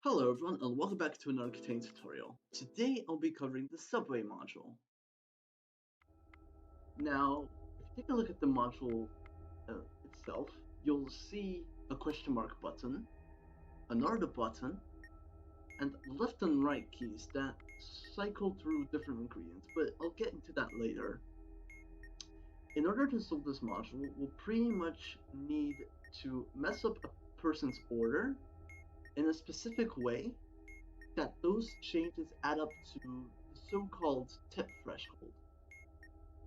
Hello everyone and welcome back to another KTANE tutorial. Today I'll be covering the subway module. Now, if you take a look at the module itself, you'll see a question mark button, another button, and left and right keys that cycle through different ingredients, but I'll get into that later. In order to solve this module, we'll pretty much need to mess up a person's order in a specific way that those changes add up to the so-called tip threshold.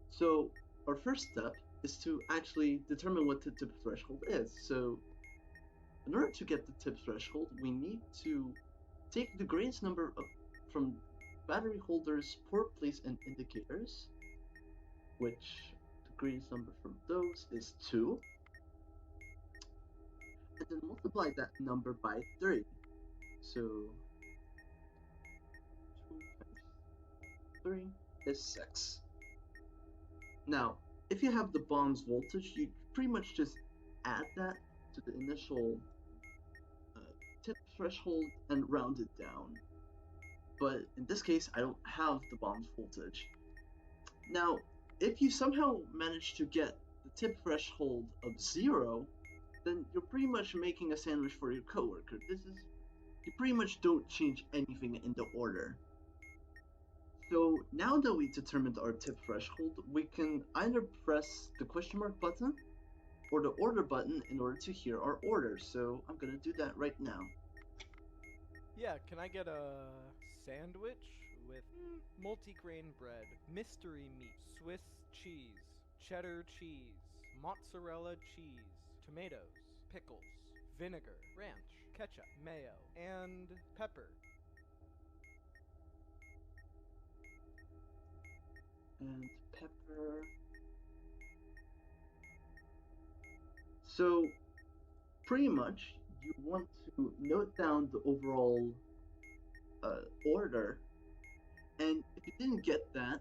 So our first step is to actually determine what the tip threshold is. So in order to get the tip threshold, we need to take the greatest number from battery holders, port place, and indicators, which the greatest number from those is 2, and then multiply that number by 3. So 2 times 3 is 6. Now, if you have the bomb's voltage, you pretty much just add that to the initial tip threshold and round it down. But in this case, I don't have the bomb's voltage. Now, if you somehow manage to get the tip threshold of 0, then you're pretty much making a sandwich for your coworker. You pretty much don't change anything in the order. So now that we determined our tip threshold, we can either press the question mark button or the order button in order to hear our order. So I'm gonna do that right now. Yeah, can I get a sandwich with multigrain bread, mystery meat, Swiss cheese, cheddar cheese, mozzarella cheese, tomatoes, pickles, vinegar, ranch, ketchup, mayo, and pepper? And pepper. So pretty much you want to note down the overall order, and if you didn't get that,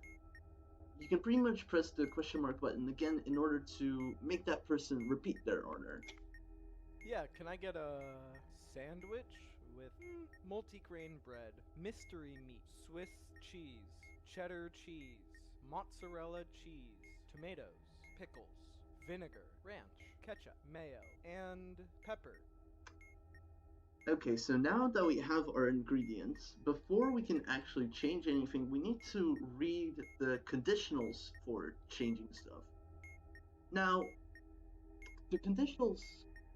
you can pretty much press the question mark button again in order to make that person repeat their order. Yeah, can I get a sandwich with multigrain bread, mystery meat, Swiss cheese, cheddar cheese, mozzarella cheese, tomatoes, pickles, vinegar, ranch, ketchup, mayo, and pepper? Okay, so now that we have our ingredients, before we can actually change anything, we need to read the conditionals for changing stuff. Now, the conditionals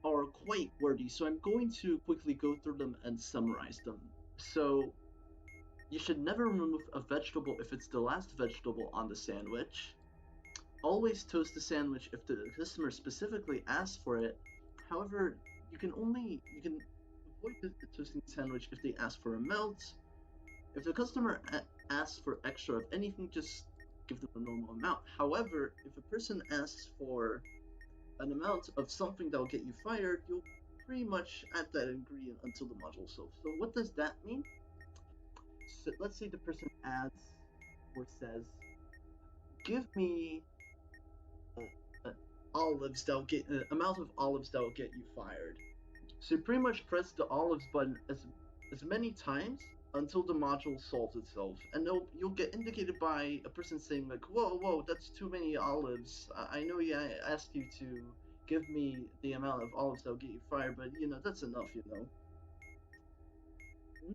are quite wordy, so I'm going to quickly go through them and summarize them. So, you should never remove a vegetable if it's the last vegetable on the sandwich. Always toast the sandwich if the customer specifically asks for it. However, you can avoid the toasting sandwich if they ask for a melt. If the customer asks for extra of anything, just give them a normal amount. However, if a person asks for an amount of something that will get you fired, you'll pretty much add that ingredient until the module solves. So what does that mean? So let's say the person adds or says, give me uh, olives that will get amount of olives that will get you fired. So you pretty much press the olives button as many times until the module solves itself, and you'll get indicated by a person saying like, whoa, that's too many olives. I know I asked you to give me the amount of olives that'll get you fired, but that's enough.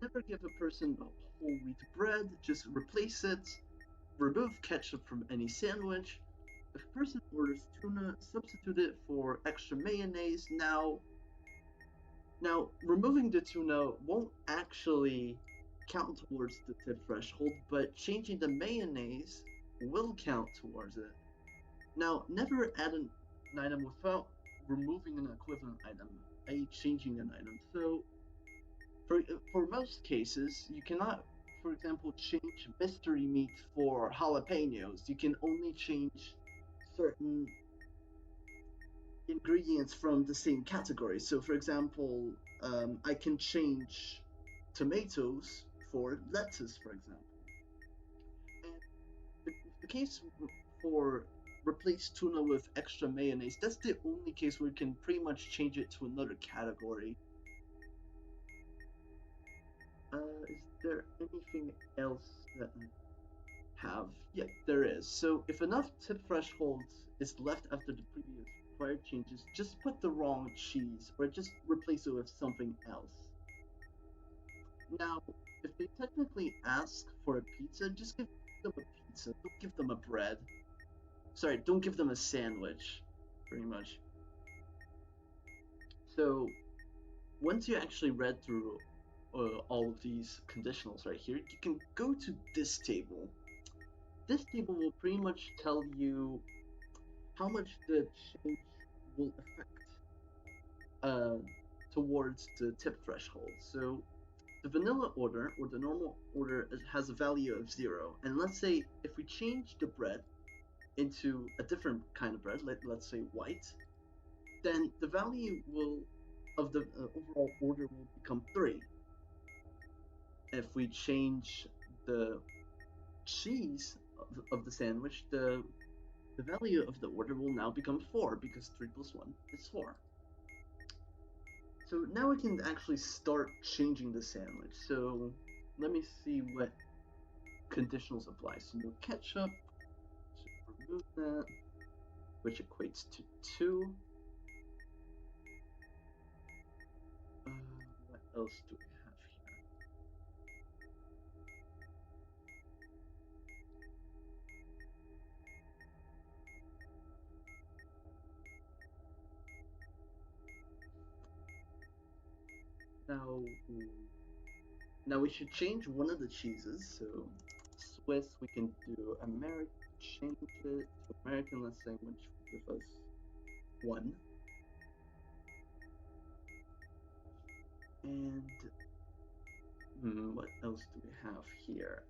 Never give a person whole wheat bread. Just replace it. Remove ketchup from any sandwich. If a person orders tuna, substitute it for extra mayonnaise. Now, removing the tuna won't actually count towards the tip threshold, but changing the mayonnaise will count towards it. Now, never add an item without removing an equivalent item, i.e. changing an item. So, for most cases, you cannot, for example, change mystery meat for jalapenos. You can only change certain ingredients from the same category. So, for example, I can change tomatoes for lettuce, for example. And the case for replace tuna with extra mayonnaise, that's the only case where you can pretty much change it to another category. there anything else that I have? Yeah, there is. So if enough tip thresholds is left after the previous required changes, just put the wrong cheese or just replace it with something else. Now, if they technically ask for a pizza, just give them a pizza. Don't give them a bread. Sorry, don't give them a sandwich, pretty much. So once you actually read through all of these conditionals right here, you can go to this table. This table will pretty much tell you how much the change will affect uh, towards the tip threshold. So the vanilla order or the normal order has a value of 0. And let's say if we change the bread into a different kind of bread, let's say white, then the value will of the overall order will become 3. If we change the cheese of the sandwich, the value of the order will now become 4 because 3 plus 1 is 4. So now we can actually start changing the sandwich. So let me see what conditionals apply. So no ketchup, so remove that, which equates to 2. What else do we have here? Now, now we should change one of the cheeses. So Swiss, we can do American, change it to American, let's say, which will give us 1. And what else do we have here?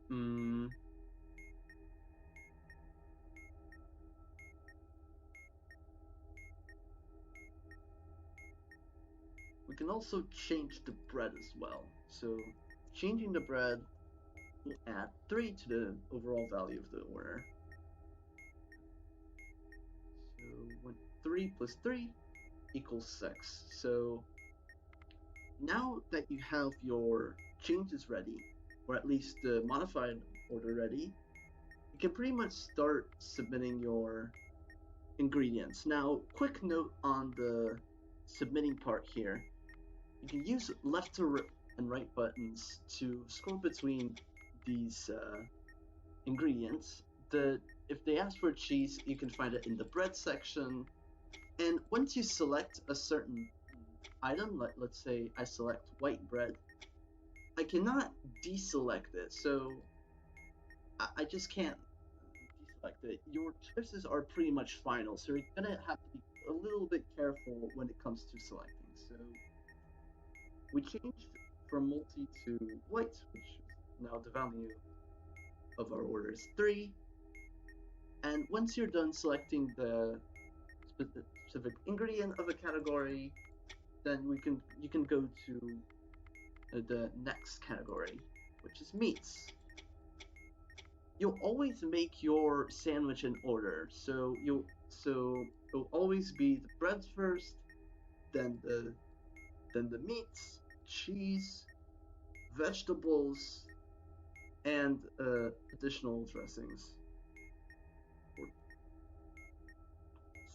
We can also change the bread as well. So changing the bread will add 3 to the overall value of the order. So 3 plus 3 equals 6. So now that you have your changes ready, or at least the modified order ready, you can pretty much start submitting your ingredients. Now, quick note on the submitting part here. You can use left and right buttons to scroll between these ingredients. If they ask for cheese, you can find it in the bread section. And once you select a certain item, let's say I select white bread, I cannot deselect it. So I just can't deselect it. Your choices are pretty much final, so you're gonna have to be a little bit careful when it comes to selecting. So we changed from multi to white, which is now the value of our order is 3. And once you're done selecting the specific ingredient of a category, then you can go to the next category, which is meats. You'll always make your sandwich in order, so it'll always be the breads first, then the meats, cheese, vegetables, and additional dressings.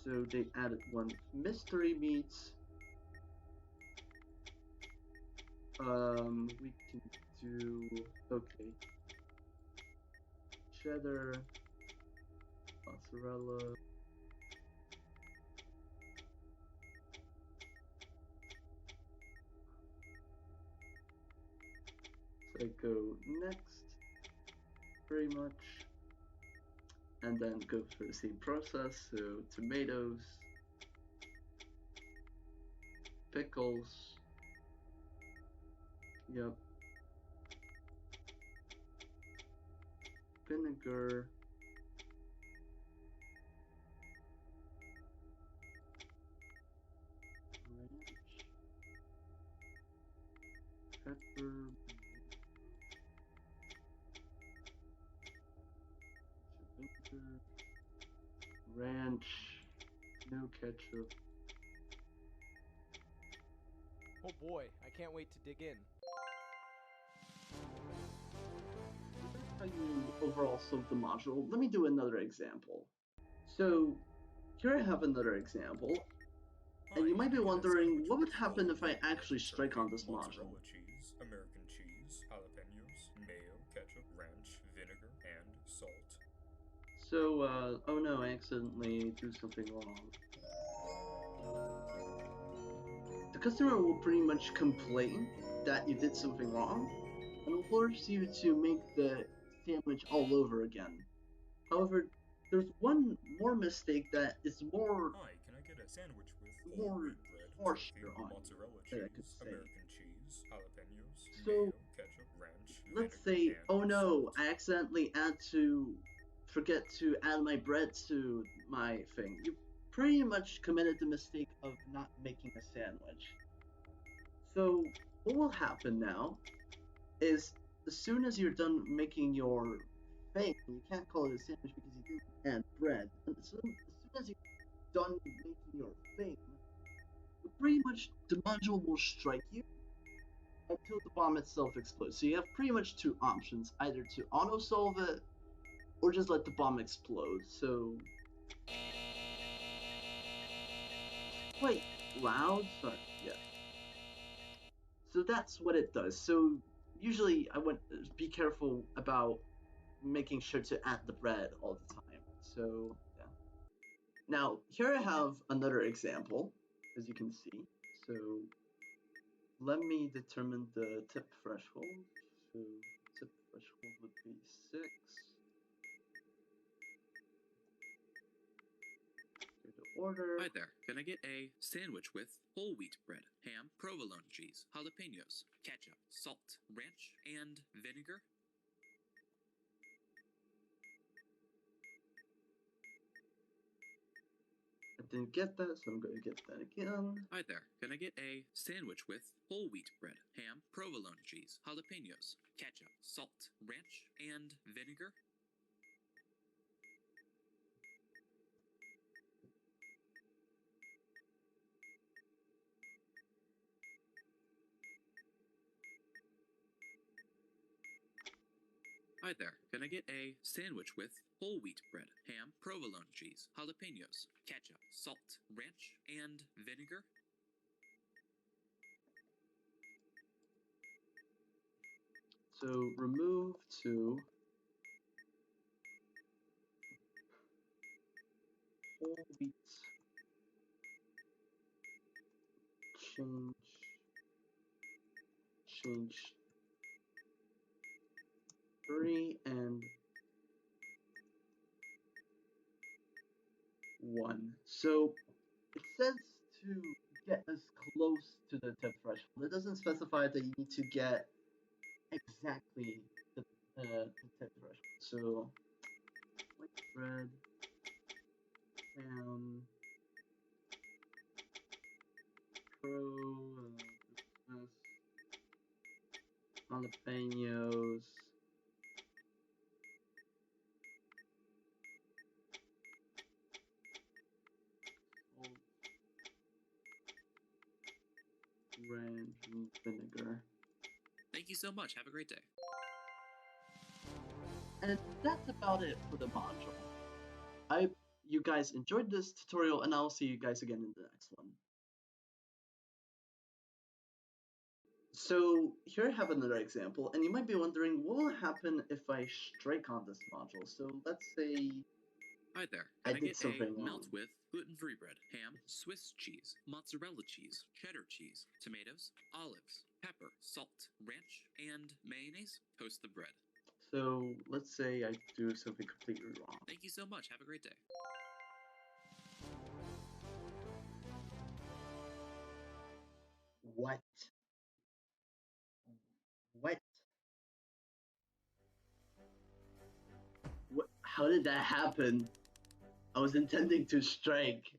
So they added one mystery meat. We can do okay. Cheddar, mozzarella. So I go next, pretty much, and then go through the same process. So tomatoes, pickles. Yep. Vinegar. Ranch. Pepper. Vinegar. Ranch. No ketchup. Oh boy, I can't wait to dig in. how you overall solve the module, let me do another example. So here I have another example, and you might be wondering, what would happen if I actually strike on this module? Mozzarella cheese, American cheese, jalapenos, mayo, ketchup, ranch, vinegar, and salt. So, oh no, I accidentally do something wrong. The customer will pretty much complain that you did something wrong, and will force you to make the sandwich all over again. However, there's one more mistake that is more Hi, can I get a sandwich with whole more wheat bread, harsher topping, on you, mozzarella that I could cheese, say. American cheese, jalapenos, So mayo, ketchup, ranch, let's vinegar, say, and oh no, salt? I accidentally forget to add my bread to my thing. You pretty much committed the mistake of not making a sandwich. So what will happen now is as soon as you're done making your thing, you can't call it a sandwich because you didn't add bread. And as soon as you're done making your thing, pretty much the module will strike you until the bomb itself explodes. So you have pretty much two options, either to auto solve it or just let the bomb explode. So quite loud, sorry, yeah. So that's what it does. So usually I would be careful about making sure to add the bread all the time. So yeah. Now here I have another example, as you can see. So let me determine the tip threshold. So tip threshold would be 6. Go to order. Hi there. Can I get a sandwich with whole wheat bread, ham, provolone cheese, jalapenos, ketchup, salt, ranch, and vinegar? I didn't get that, so I'm going to get that again. Hi there. Can I get a sandwich with whole wheat bread, ham, provolone cheese, jalapenos, ketchup, salt, ranch, and vinegar? Hi there. Can I get a sandwich with whole wheat bread, ham, provolone cheese, jalapenos, ketchup, salt, ranch, and vinegar? So remove to whole wheat, change 3 and 1. So it says to get as close to the tip threshold. It doesn't specify that you need to get exactly the tip threshold. So white bread, ham, jalapenos, ranch, and vinegar. Thank you so much. Have a great day. And that's about it for the module. I hope you guys enjoyed this tutorial, and I'll see you guys again in the next one. So here I have another example, and you might be wondering, what will happen if I strike on this module? So let's say Hi there. I Can I did get something a wrong. melt with gluten-free bread, ham, Swiss cheese, mozzarella cheese, cheddar cheese, tomatoes, olives, pepper, salt, ranch, and mayonnaise? Toast the bread. So let's say I do something completely wrong. Thank you so much. Have a great day. What? What? What? How did that happen? I was intending to strike.